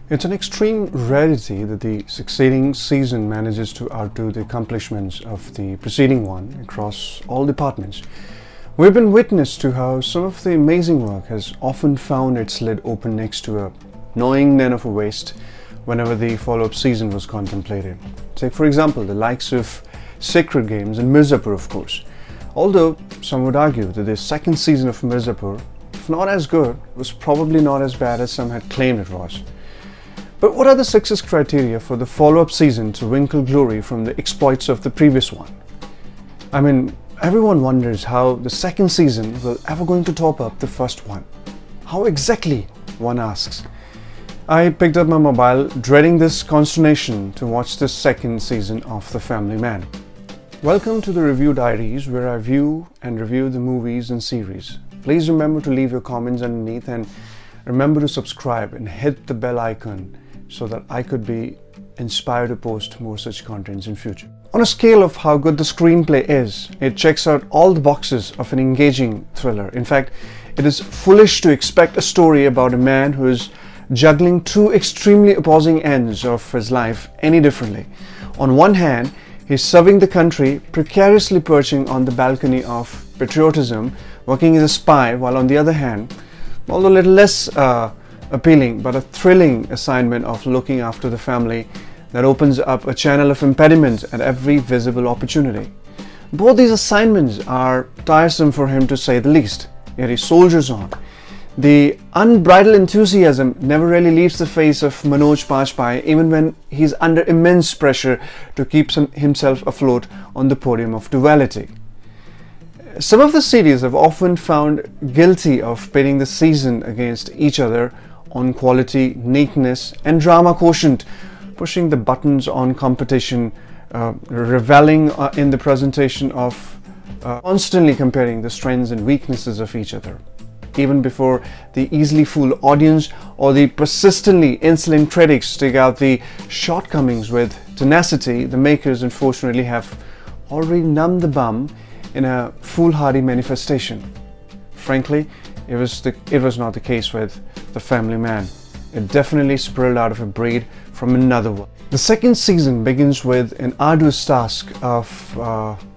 It's an extreme rarity that the succeeding season manages to outdo the accomplishments of the preceding one across all departments. We've been witness to how some of the amazing work has often found its lid open next to a gnawing den of a waste whenever the follow-up season was contemplated. Take for example the likes of Sacred Games and Mirzapur, of course. Although some would argue that the second season of Mirzapur, if not as good, was probably not as bad as some had claimed it was. But what are the success criteria for the follow-up season to winkle glory from the exploits of the previous one? I mean, everyone wonders how the second season will ever going to top up the first one. How exactly, one asks. I picked up my mobile, dreading this consternation to watch the second season of The Family Man. Welcome to the Review Diaries, where I view and review the movies and series. Please remember to leave your comments underneath and remember to subscribe and hit the bell icon so that I could be inspired to post more such contents in future. On a scale of how good the screenplay is, it checks out all the boxes of an engaging thriller. In fact, it is foolish to expect a story about a man who is juggling two extremely opposing ends of his life any differently. On one hand, he's serving the country, precariously perching on the balcony of patriotism, working as a spy, while on the other hand, although a little less appealing, but a thrilling assignment of looking after the family that opens up a channel of impediments at every visible opportunity. Both these assignments are tiresome for him, to say the least, yet he soldiers on. The unbridled enthusiasm never really leaves the face of Manoj Bajpayee, even when he's under immense pressure to keep himself afloat on the podium of duality. Some of the series have often found guilty of pitting the season against each other on quality, neatness and drama quotient, pushing the buttons on competition, reveling in the presentation of constantly comparing the strengths and weaknesses of each other. Even before the easily fooled audience or the persistently insolent critics dig out the shortcomings with tenacity, the makers unfortunately have already numbed the bum in a foolhardy manifestation. Frankly, it was not the case with The Family Man. It definitely spiraled out of a breed from another world. The second season begins with an arduous task of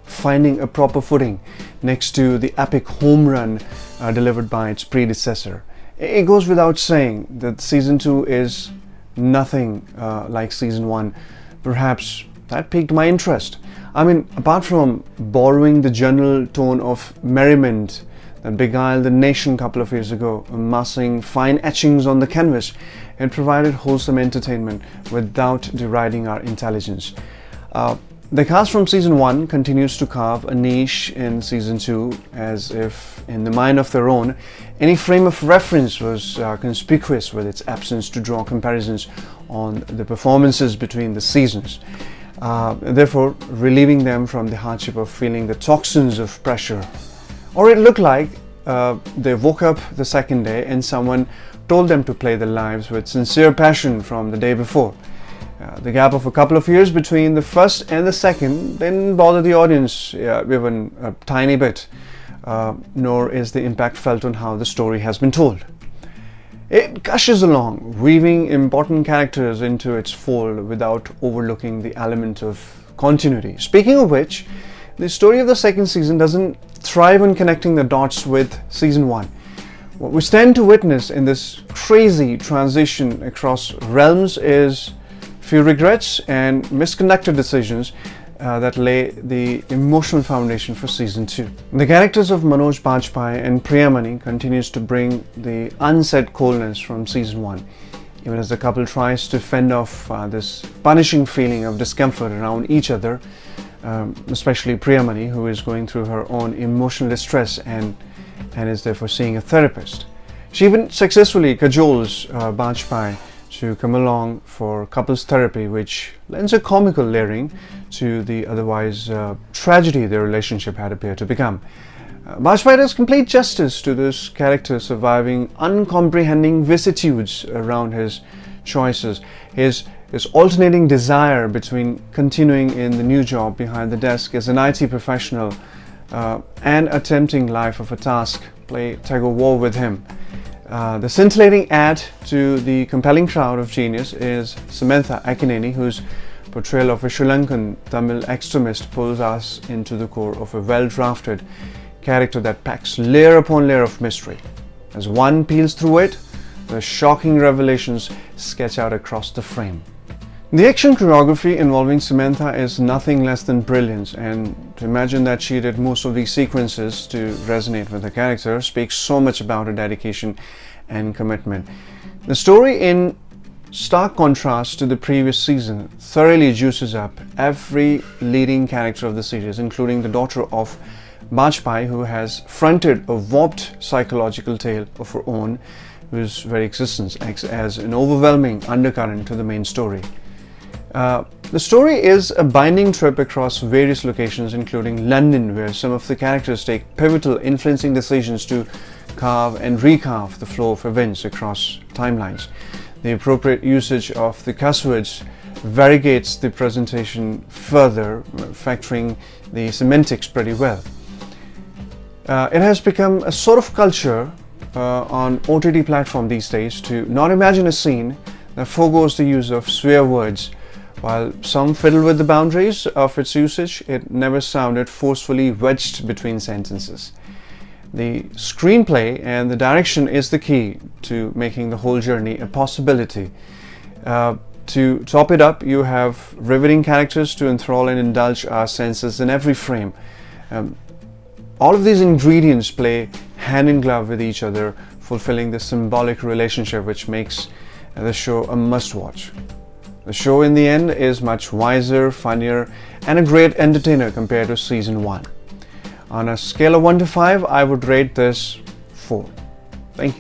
finding a proper footing next to the epic home run delivered by its predecessor. It goes without saying that season 2 is nothing like season 1. Perhaps that piqued my interest. I mean, apart from borrowing the general tone of merriment that beguiled the nation a couple of years ago, amassing fine etchings on the canvas, it provided wholesome entertainment without deriding our intelligence. The cast from season 1 continues to carve a niche in season 2, as if in the mind of their own. Any frame of reference was conspicuous with its absence to draw comparisons on the performances between the seasons, therefore relieving them from the hardship of feeling the toxins of pressure. Or it looked like they woke up the second day and someone told them to play their lives with sincere passion from the day before. The gap of a couple of years between the first and the second didn't bother the audience even a tiny bit, nor is the impact felt on how the story has been told. It gushes along, weaving important characters into its fold without overlooking the element of continuity. Speaking of which, the story of the second season doesn't thrive on connecting the dots with season 1. What we stand to witness in this crazy transition across realms is few regrets and misconducted decisions that lay the emotional foundation for season 2. The characters of Manoj Bajpayee and Priyamani continues to bring the unsaid coldness from season 1, even as the couple tries to fend off this punishing feeling of discomfort around each other, especially Priyamani, who is going through her own emotional distress and is therefore seeing a therapist. She even successfully cajoles Bajpayee to come along for couples therapy, which lends a comical layering to the otherwise tragedy their relationship had appeared to become. Bajpayee does complete justice to this character, surviving uncomprehending vicissitudes around his choices, his alternating desire between continuing in the new job behind the desk as an IT professional and attempting life of a task play tug of war with him. The scintillating add to the compelling crowd of genius is Samantha Akineni, whose portrayal of a Sri Lankan Tamil extremist pulls us into the core of a well-drafted character that packs layer upon layer of mystery. As one peels through it, the shocking revelations sketch out across the frame. The action choreography involving Samantha is nothing less than brilliance, and to imagine that she did most of these sequences to resonate with the character speaks so much about her dedication and commitment. The story, in stark contrast to the previous season, thoroughly juices up every leading character of the series, including the daughter of Bajpai, who has fronted a warped psychological tale of her own, whose very existence acts as an overwhelming undercurrent to the main story. The story is a binding trip across various locations, including London, where some of the characters take pivotal, influencing decisions to carve and recarve the flow of events across timelines. The appropriate usage of the cuss words variegates the presentation further, factoring the semantics pretty well. It has become a sort of culture on OTT platform these days to not imagine a scene that forgoes the use of swear words. While some fiddle with the boundaries of its usage, it never sounded forcefully wedged between sentences. The screenplay and the direction is the key to making the whole journey a possibility. To top it up, you have riveting characters to enthrall and indulge our senses in every frame. All of these ingredients play hand in glove with each other, fulfilling the symbolic relationship which makes the show a must-watch. The show in the end is much wiser, funnier, and a great entertainer compared to season 1. On a scale of 1 to 5, I would rate this 4. Thank you.